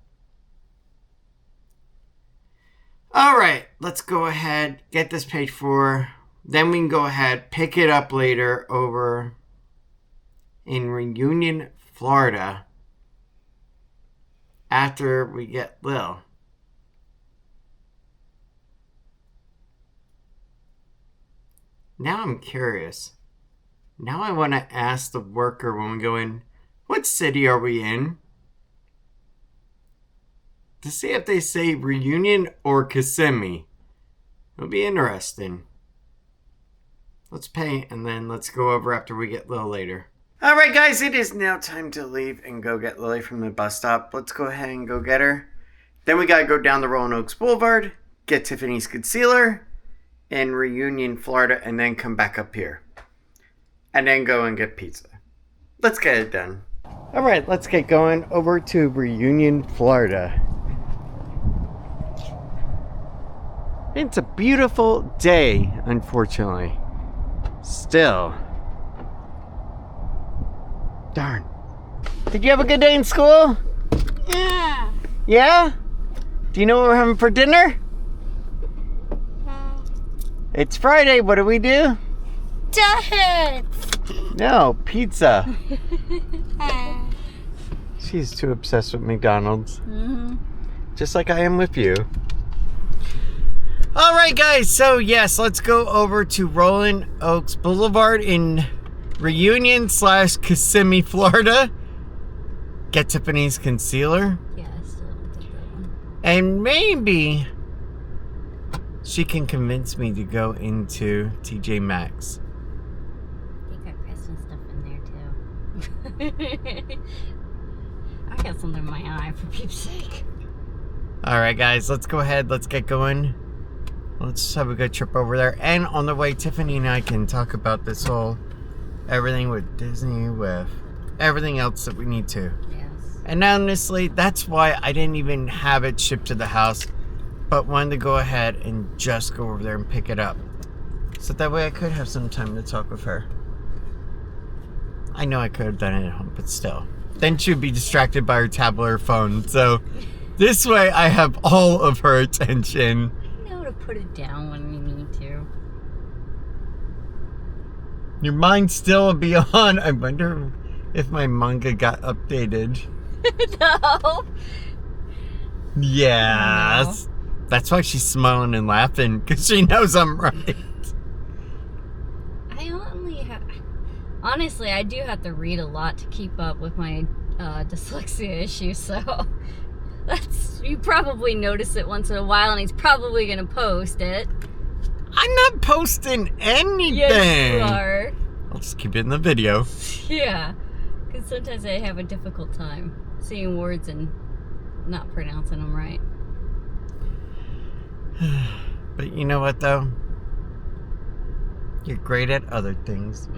All right, let's go ahead, get this paid for. Then we can go ahead, pick it up later over in Reunion, Florida. After we get Lil. Now I'm curious. Now I want to ask the worker when we go in, what city are we in? To see if they say Reunion or Kissimmee. It'll be interesting. Let's pay and then let's go over after we get Lil later. Alright guys, it is now time to leave and go get Lily from the bus stop. Let's go ahead and go get her. Then we gotta go down the Rolling Oaks Boulevard, get Tiffany's concealer in Reunion, Florida, and then come back up here. And then go and get pizza. Let's get it done. Alright, let's get going over to Reunion, Florida. It's a beautiful day, unfortunately. Still. Darn. Did you have a good day in school? Yeah. Yeah? Do you know what we're having for dinner? It's Friday. What do we do? Donuts. No, pizza. She's too obsessed with McDonald's. Mm-hmm. Just like I am with you. Alright guys, so yes, let's go over to Rolling Oaks Boulevard in Reunion / Kissimmee, Florida. Get Tiffany's concealer. Yeah, I still don't get that one. And maybe she can convince me to go into TJ Maxx. I think I pressed some stuff in there too. I got something in my eye for peeps' sake. Alright guys, let's go ahead, let's get going. Let's have a good trip over there. And on the way, Tiffany and I can talk about this whole everything with Disney, with everything else that we need to. Yes. And honestly, that's why I didn't even have it shipped to the house, but wanted to go ahead and just go over there and pick it up. So that way I could have some time to talk with her. I know I could have done it at home, but still. Then she'd be distracted by her tablet or phone. So this way I have all of her attention. You know to put it down when you need to. Your mind still will be on. I wonder if my manga got updated. No. Yes. No. That's why she's smiling and laughing, because she knows I'm right. I only have... Honestly, I do have to read a lot to keep up with my dyslexia issue, so... That's... You probably notice it once in a while, and he's probably gonna post it. I'm not posting anything. Yes, you are. I'll just keep it in the video. Yeah. Because sometimes I have a difficult time seeing words and not pronouncing them right. But you know what, though? You're great at other things.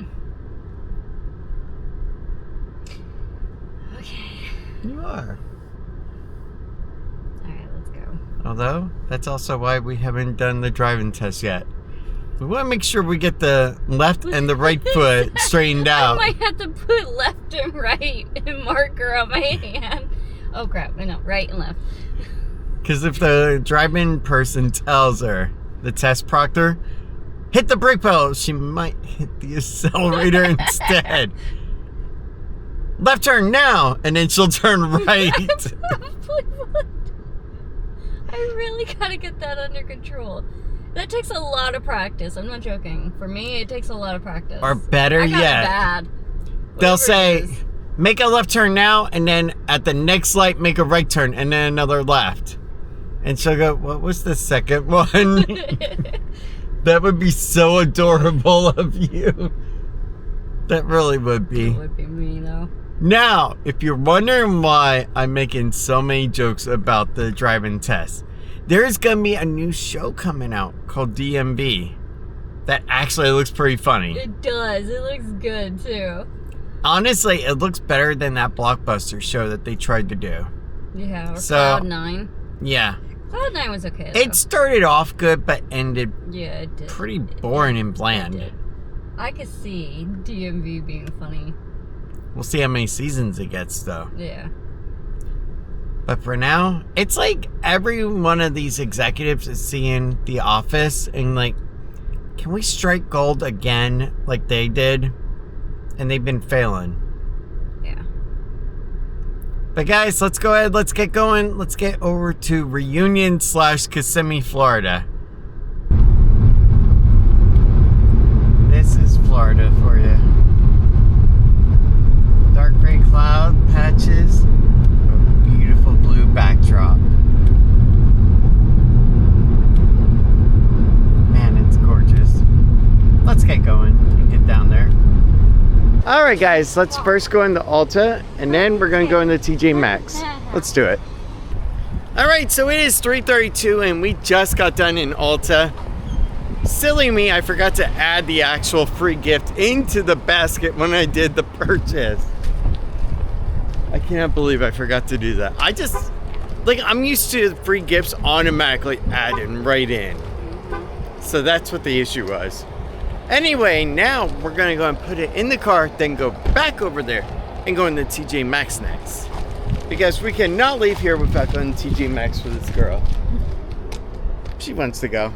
Okay. You are. Alright, let's go. Although, that's also why we haven't done the driving test yet. We want to make sure we get the left and the right foot straightened out. I might have to put left and right and marker on my hand. Oh crap, no, right and left. Because if the driving person tells her, the test proctor, hit the brake pedal, she might hit the accelerator instead. Left turn now, and then she'll turn right. I really gotta get that under control. That takes a lot of practice. I'm not joking. For me, it takes a lot of practice. Or better I got yet, it bad. they'll Whatever say, it is. make a left turn now, and then at the next light, make a right turn, and then another left. And she'll go, what was the second one? That would be so adorable of you. That really would be. It would be me, though. Now, if you're wondering why I'm making so many jokes about the driving test, there's going to be a new show coming out called DMV that actually looks pretty funny. It does. It looks good, too. Honestly, it looks better than that Blockbuster show that they tried to do. Yeah, or So, Cloud9. Yeah. Cloud9 was okay, though. It started off good, but ended it did. pretty boring and bland. It did. I could see DMV being funny. We'll see how many seasons it gets, though. Yeah. But for now, it's like every one of these executives is seeing The Office and like, can we strike gold again like they did? And they've been failing. Yeah. But guys, let's go ahead. Let's get going. Let's get over to Reunion/Kissimmee, Florida. This is Florida for you. Dark gray cloud patches. A beautiful blue backdrop. Man, it's gorgeous. Let's get going and get down there. Alright guys, let's first go into Ulta and then we're going to go into TJ Maxx. Let's do it. Alright, so it is 3:32 and we just got done in Ulta. Silly me, I forgot to add the actual free gift into the basket when I did the purchase. I cannot believe I forgot to do that. I'm used to free gifts automatically adding right in. So that's what the issue was. Anyway, now we're gonna go and put it in the car, then go back over there and go into TJ Maxx next. Because we cannot leave here without going to TJ Maxx for this girl. She wants to go.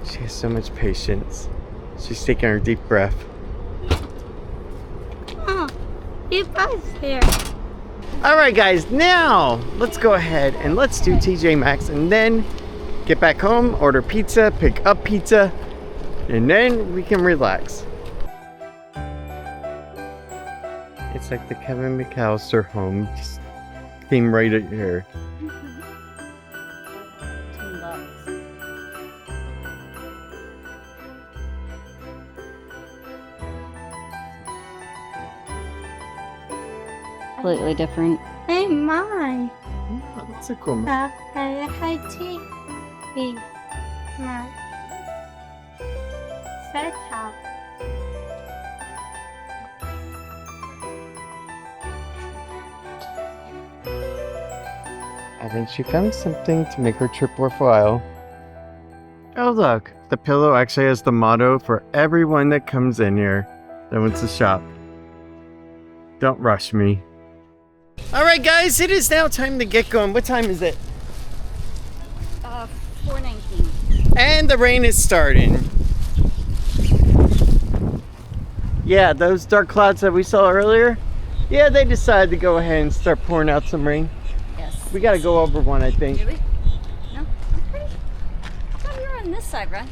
She has so much patience. She's taking her deep breath. Oh, you both here. Alright guys, now let's go ahead and let's do TJ Maxx and then get back home, order pizza, pick up pizza, and then we can relax. It's like the Kevin McAllister home just came right at here. Completely different. Hey, my. Oh, that's a cool one. Hi, TV. My. Set up. I think she found something to make her trip worthwhile. Oh look, the pillow actually has the motto for everyone that comes in here that wants to shop. Don't rush me. Alright guys, it is now time to get going. What time is it? 4:19. And the rain is starting. Yeah, those dark clouds that we saw earlier, yeah, they decided to go ahead and start pouring out some rain. Yes. We gotta go over one, I think. Really? No? Okay. I thought you were on this side, Ron.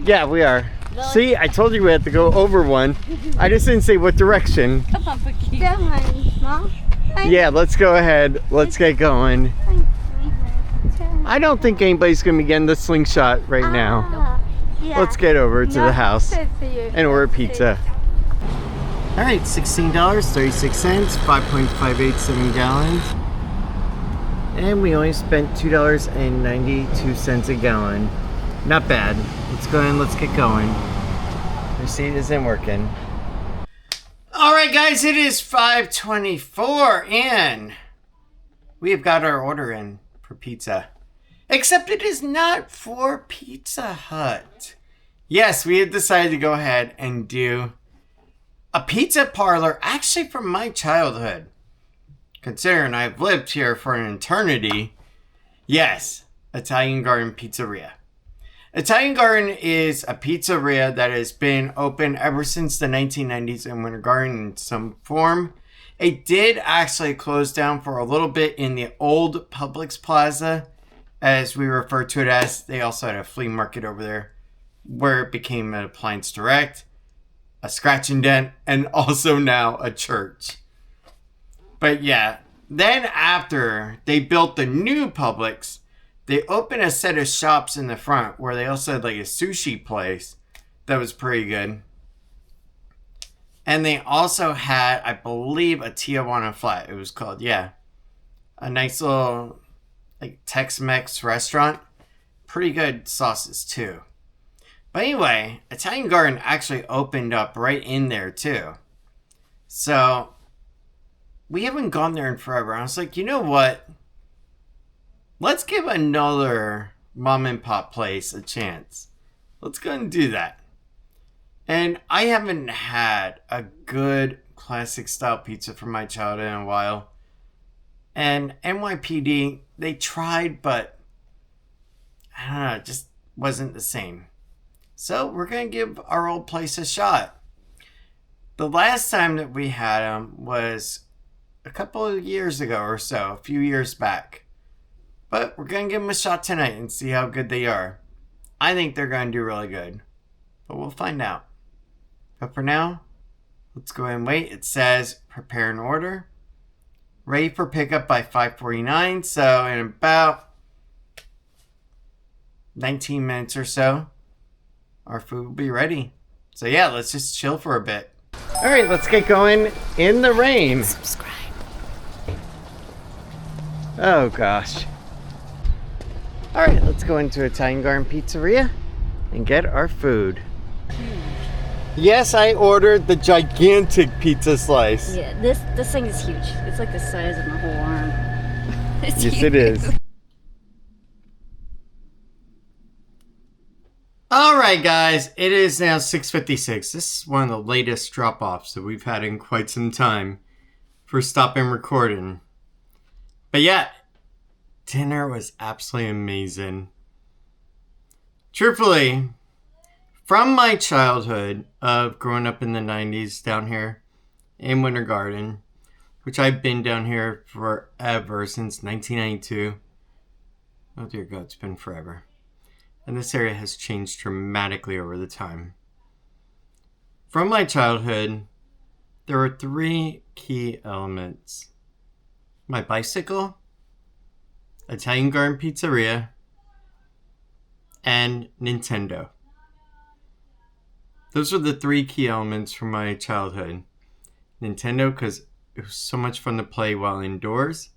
Yeah, we are. Lily. See, I told you we had to go over one. I just didn't say what direction. Come on, Pookie. That one, Mom. Yeah, let's go ahead. Let's get going. I don't think anybody's gonna be getting the slingshot right now. Yeah. Let's get over to the house Said to you. and order pizza. All right, $16.36, 5.587 gallons. And we only spent $2.92 a gallon. Not bad. Let's go and let's get going. Receipt isn't working. All right, guys, it is 5:24 and we have got our order in for pizza. Except it is not for Pizza Hut. Yes, we have decided to go ahead and do a pizza parlor actually from my childhood. Considering I've lived here for an eternity. Yes, Italian Garden Pizzeria. Italian Garden is a pizzeria that has been open ever since the 1990s in Winter Garden in some form. It did actually close down for a little bit in the old Publix Plaza, as we refer to it as. They also had a flea market over there where it became an Appliance Direct, a Scratch and Dent, and also now a church. But yeah, then after they built the new Publix, they opened a set of shops in the front where they also had like a sushi place that was pretty good. And they also had, I believe, a Tijuana flat. It was called, yeah. A nice little like Tex-Mex restaurant. Pretty good sauces too. But anyway, Italian Garden actually opened up right in there too. So we haven't gone there in forever. I was like, you know what? Let's give another mom and pop place a chance. Let's go and do that. And I haven't had a good classic style pizza from my childhood in a while. And NYPD, they tried, but I don't know, it just wasn't the same. So we're going to give our old place a shot. The last time that we had them was a couple of years ago or so, a few years back. But we're going to give them a shot tonight and see how good they are. I think they're going to do really good. But we'll find out. But for now, let's go ahead and wait. It says prepare an order. Ready for pickup by 5:49. So in about 19 minutes or so, our food will be ready. So yeah, let's just chill for a bit. All right, let's get going in the rain. Subscribe. Oh gosh. All right, let's go into Italian Garden Pizzeria and get our food. Yes, I ordered the gigantic pizza slice. Yeah, this thing is huge. It's like the size of my whole arm. It's Yes, huge. it is. All right, guys, it is now 6:56. This is one of the latest drop-offs that we've had in quite some time for Stop and Recording. But yeah, dinner was absolutely amazing. Truthfully, from my childhood of growing up in the 90s down here in Winter Garden, which I've been down here forever, since 1992. Oh dear God, it's been forever. And this area has changed dramatically over the time. From my childhood, there were three key elements. My bicycle, Italian Garden Pizzeria, and Nintendo. Those were the three key elements from my childhood. Nintendo, because it was so much fun to play while indoors.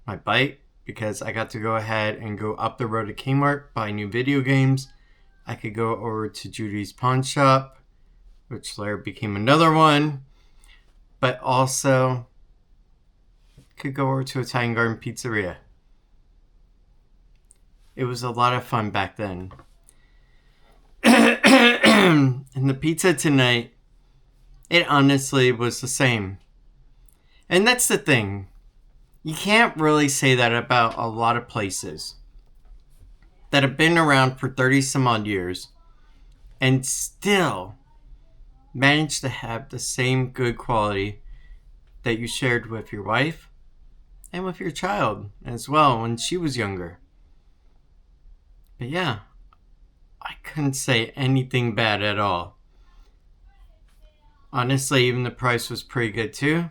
My bike, because I got to go ahead and go up the road to Kmart, buy new video games. I could go over to Judy's Pawn Shop, which later became another one. But also, could go over to Italian Garden Pizzeria. It was a lot of fun back then. And the pizza tonight, it honestly was the same. And that's the thing. You can't really say that about a lot of places that have been around for 30 some odd years and still manage to have the same good quality that you shared with your wife and with your child as well when she was younger. But yeah, I couldn't say anything bad at all. Honestly, even the price was pretty good too.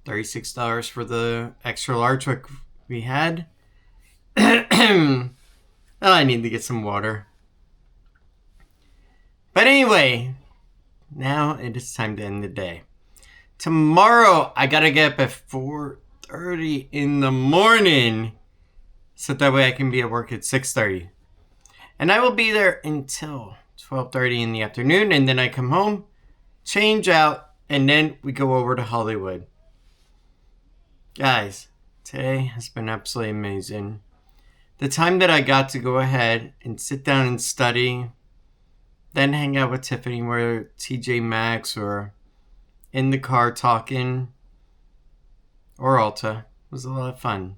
$36 for the extra large like we had. Oh, I need to get some water. But anyway, now it is time to end the day. Tomorrow, I gotta get up at 4:30 in the morning, so that way I can be at work at 6:30. And I will be there until 12:30 in the afternoon, and then I come home, change out, and then we go over to Hollywood. Guys, today has been absolutely amazing. The time that I got to go ahead and sit down and study, then hang out with Tiffany, whether TJ Maxx or in the car talking, or Ulta, was a lot of fun.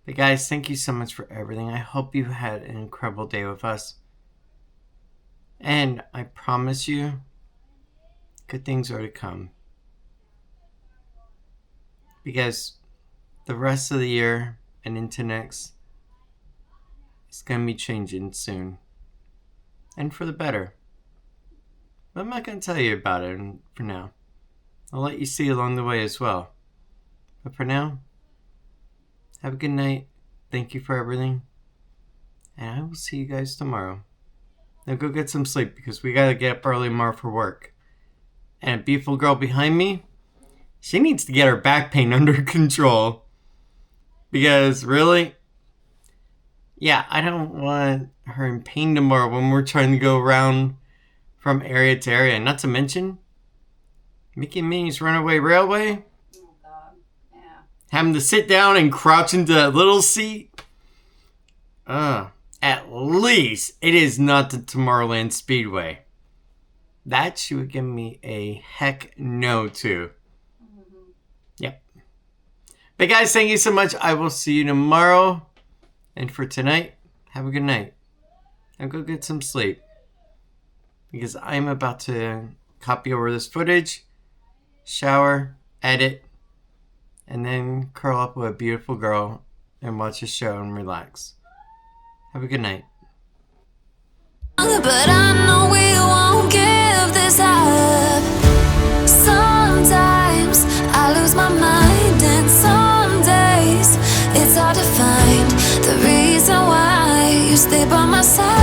But guys, thank you so much for everything. I hope you had an incredible day with us. And I promise you, good things are to come. Because the rest of the year and into next is going to be changing soon. And for the better. But I'm not going to tell you about it for now. I'll let you see along the way as well. But for now, have a good night. Thank you for everything. And I will see you guys tomorrow. Now go get some sleep because we gotta get up early tomorrow for work. And a beautiful girl behind me, she needs to get her back pain under control. Because really, yeah, I don't want her in pain tomorrow when we're trying to go around from area to area. Not to mention, Mickey and Minnie's Runaway Railway. Oh, God. Yeah. Having to sit down and crouch into that little seat. At least it is not the Tomorrowland Speedway. That she would give me a heck no to. Mm-hmm. Yep. But guys, thank you so much. I will see you tomorrow. And for tonight, have a good night. And go get some sleep. Because I'm about to copy over this footage, shower, edit, and then curl up with a beautiful girl and watch a show and relax. Have a good night. But I know we won't give this up. Sometimes I lose my mind, and some days it's hard to find the reason why you stay by my side.